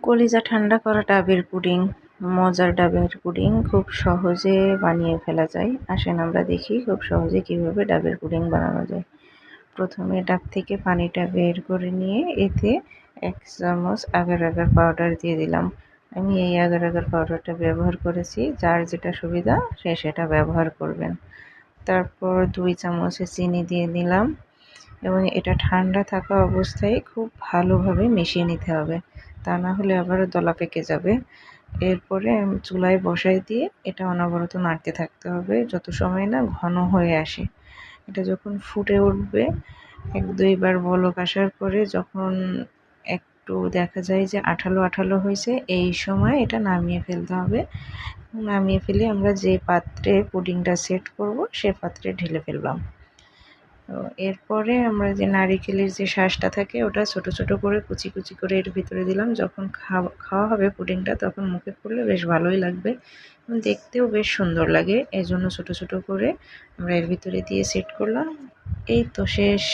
কলিজা ঠান্ডা করা ডাবের পুডিং, মজার ডাবের পুডিং খুব সহজে বানিয়ে ফেলা যায়। আসেন আমরা দেখি খুব সহজে কিভাবে ডাবের পুডিং বানানো যায়। প্রথমে ডাব থেকে পানিটা বের করে নিয়ে এতে 1 চামচ আগার আগার পাউডার দিয়ে দিলাম। আমি এই আগার আগার পাউডারটা ব্যবহার করেছি, যার যেটা সুবিধা সে সেটা ব্যবহার করবেন। তারপর 2 চামচ চিনি দিয়ে দিলাম এবং এটা ঠান্ডা থাকা অবস্থায় খুব ভালোভাবে মিশিয়ে নিতে হবে, তা না হলে আবারও দলা পেকে যাবে। এরপরে চুলায় বসাই দিয়ে এটা অনবরত নাড়তে থাকতে হবে যত সময় না ঘন হয়ে আসে। এটা যখন ফুটে উঠবে 1-2 বার বলক আসার পরে যখন একটু দেখা যায় যে আঠালো আঠালো হয়েছে, এই সময় এটা নামিয়ে ফেলতে হবে। নামিয়ে ফেলে আমরা যে পাত্রে পুডিংটা সেট করব সে পাত্রে ঢেলে ফেললাম। তো এরপরে আমরা যে নারিকেলের যে শাঁসটা থাকে ওটা ছোট ছোট করে কুচি কুচি করে এর ভিতরে দিলাম। যখন খাওয়া হবে পুডিংটা তখন মুখে পড়লে বেশ ভালোই লাগবে, দেখতেও বেশ সুন্দর লাগে। এই জন্য ছোট ছোট করে আমরা এর ভিতরে দিয়ে সেট করলাম। এই তো শেষ।